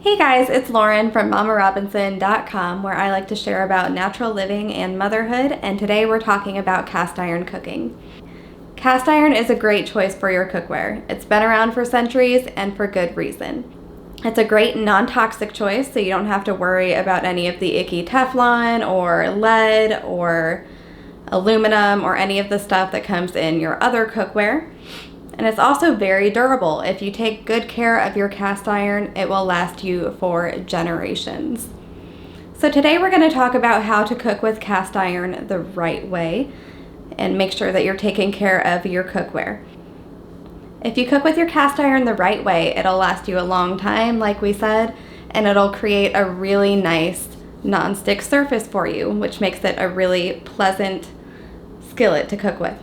Hey guys, it's Lauren from MamaRobinson.com, where I like to share about natural living and motherhood, and today we're talking about cast iron cooking. Cast iron is a great choice for your cookware. It's been around for centuries and for good reason. It's a great non-toxic choice, so you don't have to worry about any of the icky Teflon or lead or aluminum or any of the stuff that comes in your other cookware. And it's also very durable. If you take good care of your cast iron, it will last you for generations. So today we're going to talk about how to cook with cast iron the right way and make sure that you're taking care of your cookware. If you cook with your cast iron the right way, it'll last you a long time, like we said, and it'll create a really nice non-stick surface for you, which makes it a really pleasant skillet to cook with.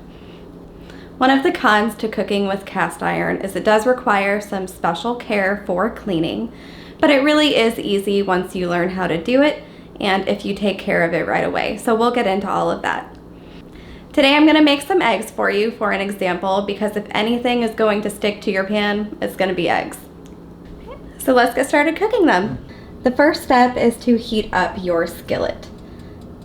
One of the cons to cooking with cast iron is it does require some special care for cleaning, but it really is easy once you learn how to do it and if you take care of it right away. So we'll get into all of that. Today I'm going to make some eggs for you for an example, because if anything is going to stick to your pan, it's going to be eggs. So let's get started cooking them. The first step is to heat up your skillet.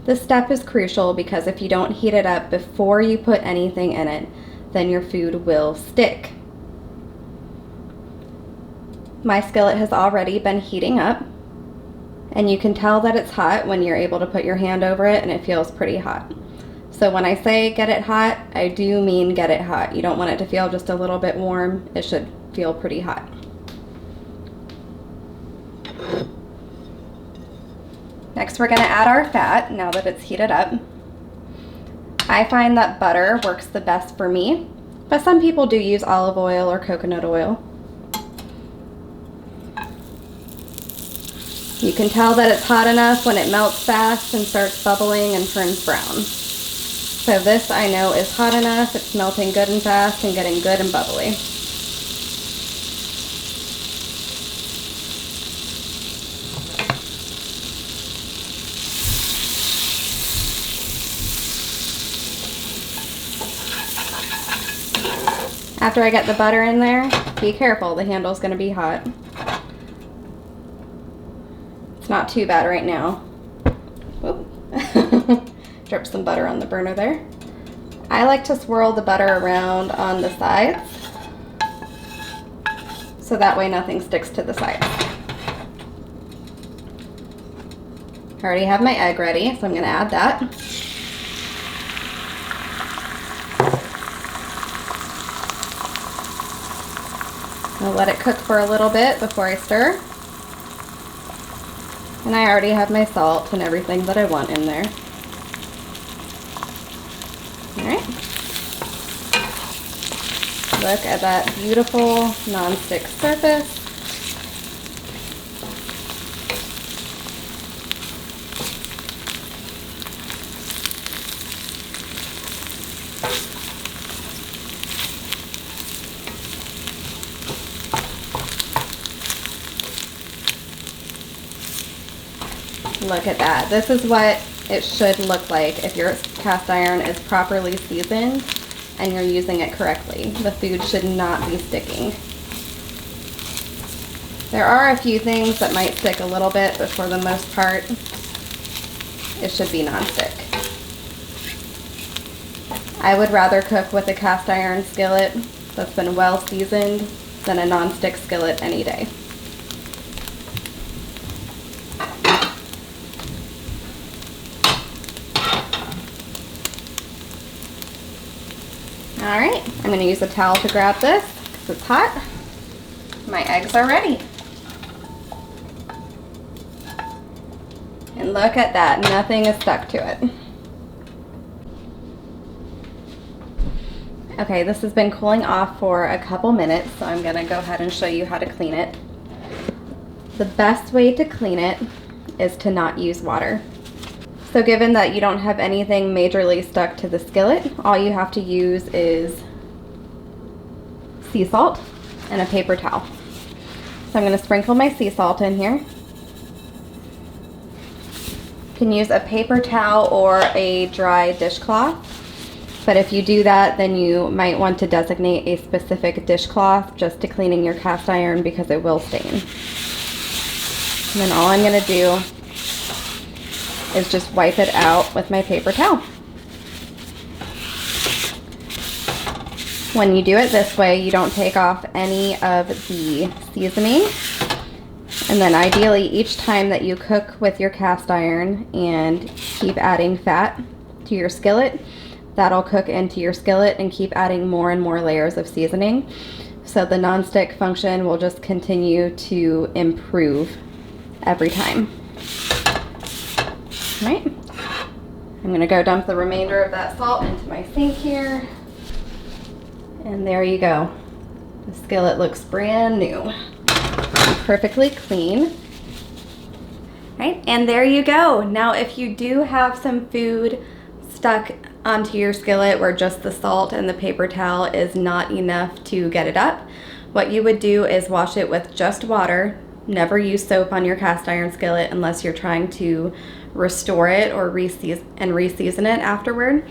This step is crucial because if you don't heat it up before you put anything in it, then your food will stick. My skillet has already been heating up, and you can tell that it's hot when you're able to put your hand over it and it feels pretty hot. So when I say get it hot, I do mean get it hot. You don't want it to feel just a little bit warm. It should feel pretty hot. Next, we're going to add our fat now that it's heated up. I find that butter works the best for me, but some people do use olive oil or coconut oil. You can tell that it's hot enough when it melts fast and starts bubbling and turns brown. So this I know is hot enough. It's melting good and fast and getting good and bubbly. After I get the butter in there, be careful, the handle's going to be hot. It's not too bad right now. Drip some butter on the burner there. I like to swirl the butter around on the sides, so that way nothing sticks to the sides. I already have my egg ready, so I'm going to add that. I'll let it cook for a little bit before I stir. And I already have my salt and everything that I want in there. Alright. Look at that beautiful non-stick surface. Look at that. This is what it should look like if your cast iron is properly seasoned and you're using it correctly. The food should not be sticking. There are a few things that might stick a little bit, but for the most part, it should be non-stick. I would rather cook with a cast iron skillet that's been well seasoned than a non-stick skillet any day. Alright, I'm going to use a towel to grab this because it's hot. My eggs are ready. And look at that, nothing is stuck to it. Okay, this has been cooling off for a couple minutes, so I'm going to go ahead and show you how to clean it. The best way to clean it is to not use water. So given that you don't have anything majorly stuck to the skillet, all you have to use is sea salt and a paper towel. So I'm going to sprinkle my sea salt in here. You can use a paper towel or a dry dishcloth, but if you do that, then you might want to designate a specific dishcloth just to cleaning your cast iron because it will stain. And then all I'm gonna do is just wipe it out with my paper towel. When you do it this way, you don't take off any of the seasoning. And then ideally, each time that you cook with your cast iron and keep adding fat to your skillet, that'll cook into your skillet and keep adding more and more layers of seasoning. So the nonstick function will just continue to improve every time. All right, I'm gonna go dump the remainder of that salt into my sink here. And there you go. The skillet looks brand new. Perfectly clean. Right, and there you go. Now if you do have some food stuck onto your skillet where just the salt and the paper towel is not enough to get it up, what you would do is wash it with just water. Never use soap on your cast iron skillet unless you're trying to restore it or reseason it afterward,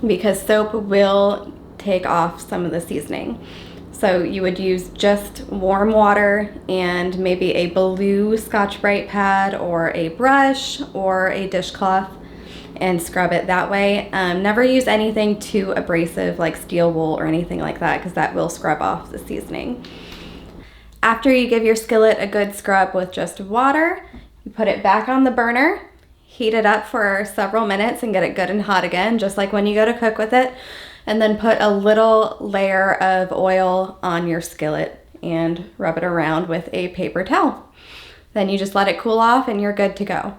because soap will take off some of the seasoning. So you would use just warm water and maybe a blue Scotch-Brite pad or a brush or a dishcloth and scrub it that way. Never use anything too abrasive like steel wool or anything like that, because that will scrub off the seasoning. After you give your skillet a good scrub with just water, you put it back on the burner, heat it up for several minutes and get it good and hot again, just like when you go to cook with it. And then put a little layer of oil on your skillet and rub it around with a paper towel. Then you just let it cool off and you're good to go.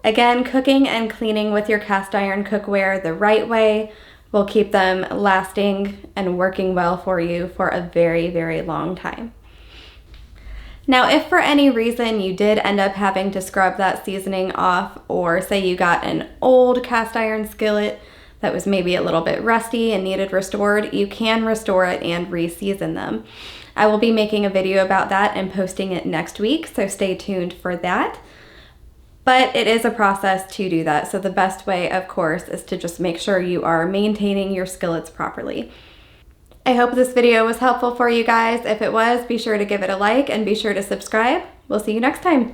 Again, cooking and cleaning with your cast iron cookware the right way will keep them lasting and working well for you for a very, very long time. Now, if for any reason you did end up having to scrub that seasoning off, or say you got an old cast iron skillet that was maybe a little bit rusty and needed restored, you can restore it and re-season them. I will be making a video about that and posting it next week, so stay tuned for that. But it is a process to do that, so the best way, of course, is to just make sure you are maintaining your skillets properly. I hope this video was helpful for you guys. If it was, be sure to give it a like and be sure to subscribe. We'll see you next time.